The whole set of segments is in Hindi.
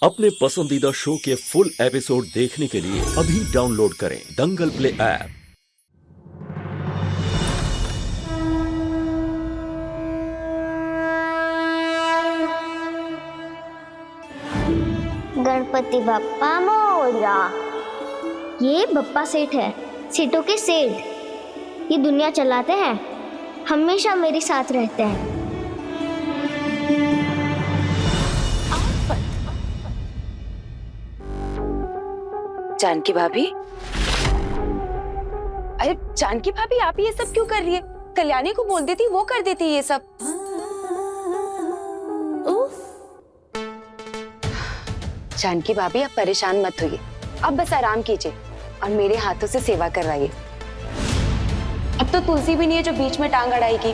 अपने पसंदीदा शो के फुल एपिसोड देखने के लिए अभी डाउनलोड करें दंगल प्ले ऐप। गणपति बप्पा मोरया। ये बप्पा सेठ है, सेठों के सेठ। ये दुनिया चलाते हैं, हमेशा मेरे साथ रहते हैं। जानकी भाभी, अरे जानकी भाभी, आप ये सब क्यों कर रही है? कल्याणी को बोल देती, वो कर देती ये सब। जानकी भाभी, आप परेशान मत होइए, अब बस आराम कीजिए और मेरे हाथों से सेवा करवाइए। अब तो तुलसी भी नहीं है जो बीच में टांग अड़ाएगी।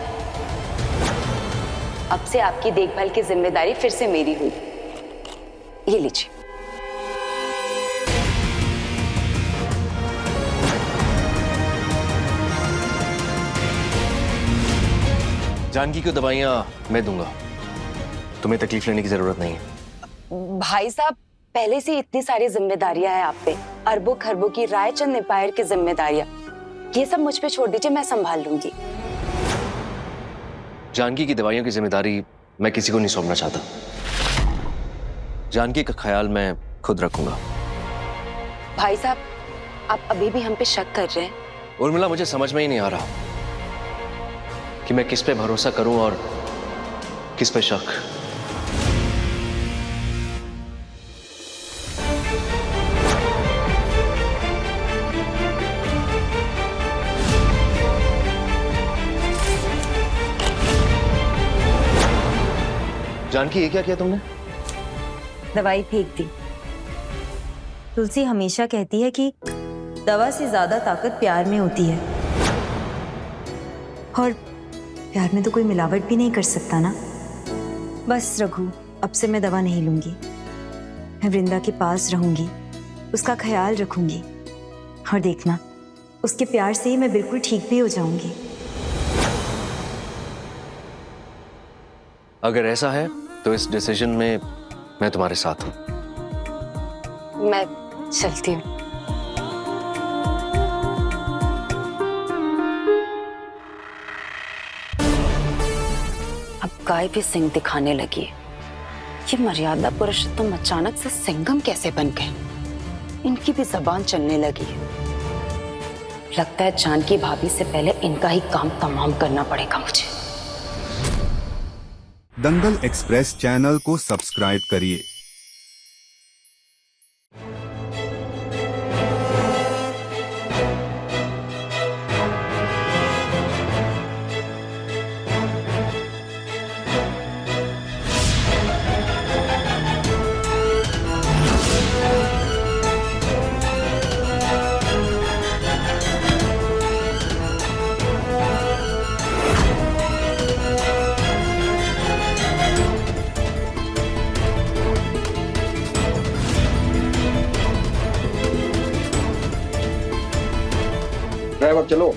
अब से आपकी देखभाल की जिम्मेदारी फिर से मेरी हुई। ये लीजिए। जानकी को दवाइयाँ मैं दूंगा, तुम्हें तकलीफ लेने की जरूरत नहीं है। भाई साहब, पहले से इतनी सारी जिम्मेदारियां हैं आप पे, अरबों खरबों की रायचंद एम्पायर की जिम्मेदारियां, ये सब मुझ पे छोड़ दीजिए, मैं संभाल लूंगी। जानकी की दवाइयों की जिम्मेदारी मैं किसी को नहीं सौंपना चाहता। जानकी का ख्याल मैं खुद रखूंगा। भाई साहब, आप अभी भी हम पे शक कर रहे हैं? उर्मिला, मुझे समझ में ही नहीं आ रहा कि मैं किस पे भरोसा करूं और किस पे शक। जानकी, ये क्या किया तुमने? दवाई फेंक दी। तुलसी हमेशा कहती है कि दवा से ज्यादा ताकत प्यार में होती है, और प्यार में तो कोई मिलावट भी नहीं कर सकता ना। बस रघु, अब से मैं दवा नहीं लूंगी। मैं वृंदा के पास रहूंगी, उसका ख्याल रखूंगी, और देखना, उसके प्यार से ही मैं बिल्कुल ठीक भी हो जाऊंगी। अगर ऐसा है तो इस डिसीजन में मैं तुम्हारे साथ हूं। मैं चलती हूँ। अब गाय भी सिंह दिखाने लगी है। ये मर्यादा पुरुषोत्तम अचानक से सिंघम कैसे बन गए? इनकी भी जबान चलने लगी है। लगता है जानकी भाभी से पहले इनका ही काम तमाम करना पड़ेगा मुझे। दंगल एक्सप्रेस चैनल को सब्सक्राइब करिए। ड्राइवर चलो।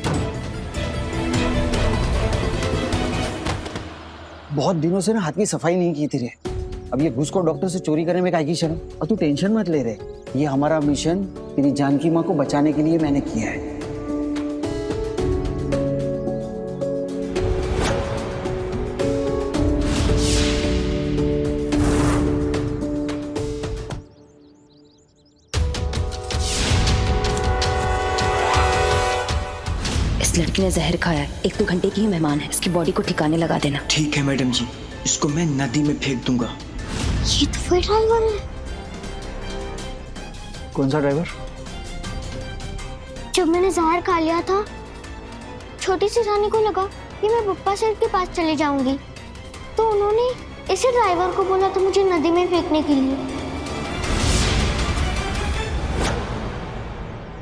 बहुत दिनों से ना हाथ की सफाई नहीं की थी रे। अब ये घूस को डॉक्टर से चोरी करने में काहे की शर्म? और तू टेंशन मत ले रे, ये हमारा मिशन तेरी जानकी माँ को बचाने के लिए मैंने किया है। लड़की ने जहर खाया है, 1-2 घंटे की ही मेहमान है, इसकी बॉडी को ठिकाने लगा देना। ठीक है मैडम जी, इसको मैं नदी में फेंक दूंगा। ये तो फिर ड्राइवर है। कौन सा ड्राइवर? जब मैंने जहर खा लिया था, छोटी सी रानी को लगा कि मैं पप्पा सेठ के पास चली जाऊंगी, तो उन्होंने इसी ड्राइवर को बोला था मुझे नदी में फेंकने के लिए।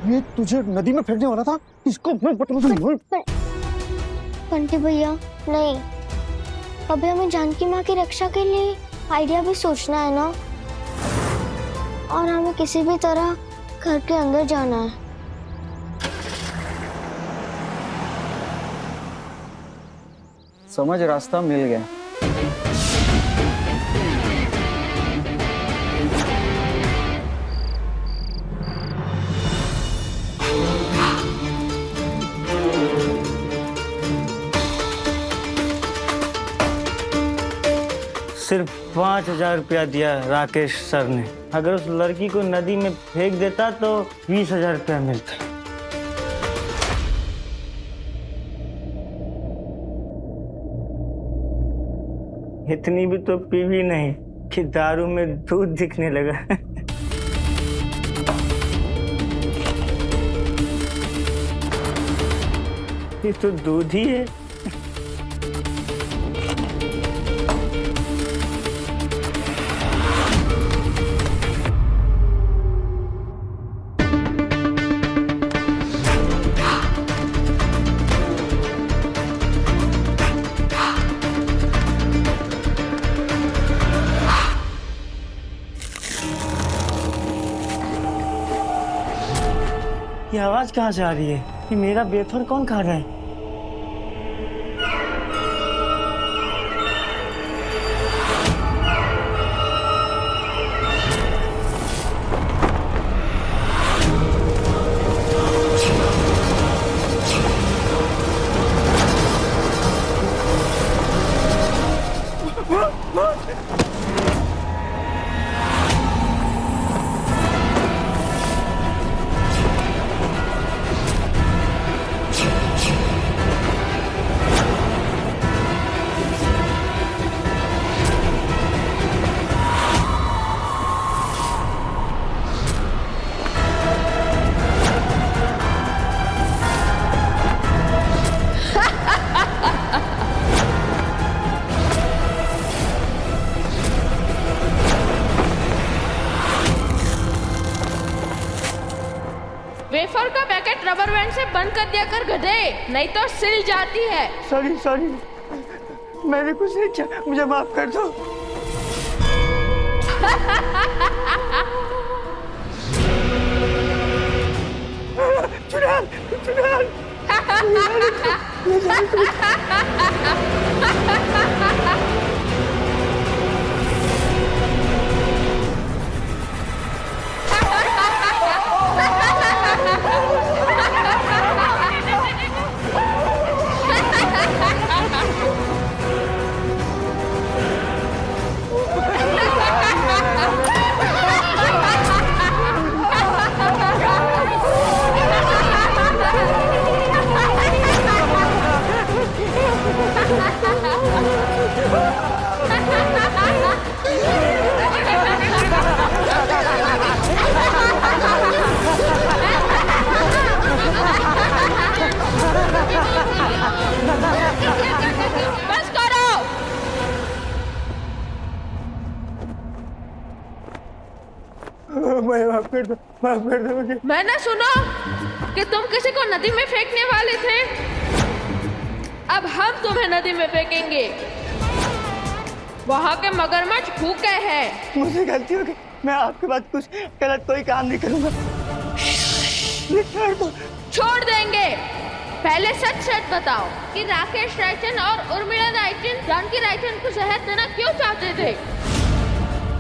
ये तुझे नदी में फेंकने वाला था? इसको मैं बंटी भैया, नहीं, अभी हमें जानकी माँ की रक्षा के लिए आइडिया भी सोचना है ना, और हमें किसी भी तरह घर के अंदर जाना है। समझ, रास्ता मिल गया। सिर्फ 5,000 रुपया दिया राकेश सर ने। अगर उस लड़की को नदी में फेंक देता तो 20,000 रुपया मिलता। इतनी भी तो पीवी नहीं कि दारू में दूध दिखने लगा। ये तो दूध ही है। ये आवाज कहाँ से आ रही है? ये मेरा वेफर कौन खा रहा है? वेफर का पैकेट रबर बैंड से बंद कर दिया कर गधे, नहीं तो सिल जाती है। सॉरी सॉरी, मैंने कुछ नहीं किया, मुझे माफ कर दो। चुड़ैल, चुड़ैल। बस करो। माफ कर दो मुझे। मैंने सुना कि तुम किसी को नदी में फेंकने वाले थे। अब हम तुम्हें नदी में फेंकेंगे। वहाँ के मगरमच्छ भूखे हैं। मुझसे गलती हो गई, मैं आपके बाद कुछ गलत कोई काम नहीं करूँगा। छोड़ देंगे। पहले सच सच बताओ कि राकेश रायचंद और उर्मिला रायचंद जानकी रायचंद को जहर देना क्यों चाहते थे?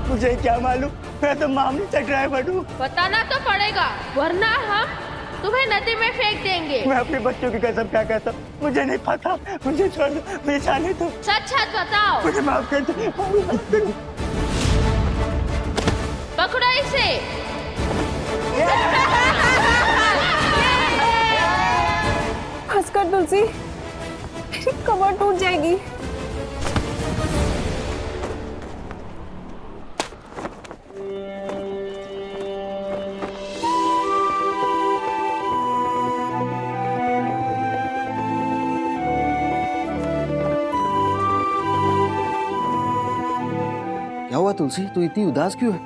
मुझे क्या मालूम, मैं तो मामूली सा ड्राइवर हूँ। बताना तो पड़ेगा, वरना हम तुम्हें नदी में फेंक देंगे। मैं अपने बच्चों की कसम क्या कहता हूँ, मुझे नहीं पता, मुझे छोड़ दो, मुझे जाने दो। सच सच बताओ। मुझे माफ कर दो। पकड़ो इसे। हंसकर तुलसी, मेरी कमर टूट जाएगी। क्या हुआ तुलसी, तू इतनी उदास क्यों है?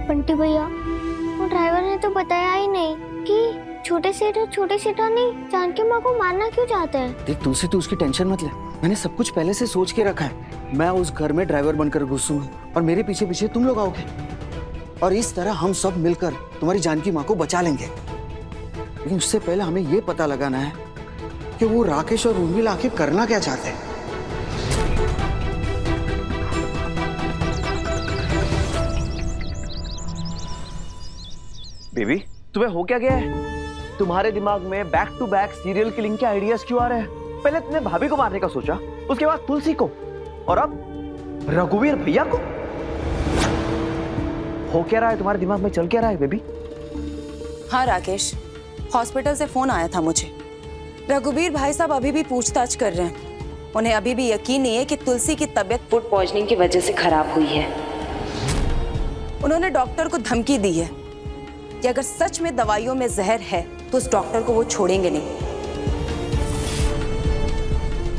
बंटी भैया, वो ड्राइवर ने तो बताया ही नहीं कि छोटे सेठा नहीं जानकी माँ को मारना क्यों चाहते हैं। देख तुलसी, तू उसकी टेंशन मत ले, मैंने सब कुछ पहले से सोच के रखा है। मैं उस घर में ड्राइवर बनकर घुसूंगा और मेरे पीछे पीछे तुम लोग आओगे और इस तरह हम सब मिलकर तुम्हारी जानकी माँ को बचा लेंगे। लेकिन उससे पहले हमें ये पता लगाना है कि वो राकेश और उर्मिला आखिर करना क्या चाहते हैं। बेबी, तुम्हें हो क्या गया है? तुम्हारे दिमाग में back to back serial killing के आइडियाज क्यों आ रहे हैं? पहले तुमने भाभी को मारने का सोचा, उसके बाद तुलसी को, और अब रघुवीर भैया को? हो क्या रहा है तुम्हारे दिमाग में, चल क्या रहा है बेबी? हाँ राकेश, हॉस्पिटल से फोन आया था मुझे। रघुवीर भाई साहब अभी भी पूछताछ कर रहे हैं। उन्हें अभी भी यकीन नहीं है कि तुलसी की तबीयत फूड पॉइजनिंग की वजह से खराब हुई है। उन्होंने डॉक्टर को धमकी दी है कि अगर सच में दवाइयों में जहर है तो उस डॉक्टर को वो छोड़ेंगे नहीं।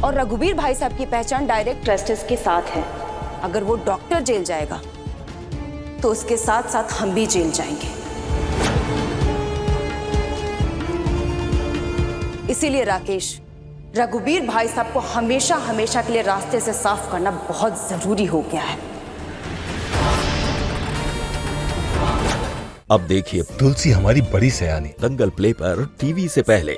और रघुवीर भाई साहब की पहचान डायरेक्ट ट्रस्टेस के साथ है। अगर वो डॉक्टर जेल जाएगा तो उसके साथ साथ हम भी जेल जाएंगे। इसीलिए राकेश, रघुवीर भाई साहब को हमेशा हमेशा के लिए रास्ते से साफ करना बहुत जरूरी हो गया है। अब देखिए तुलसी हमारी बड़ी सयानी। दंगल प्ले पर टीवी से पहले।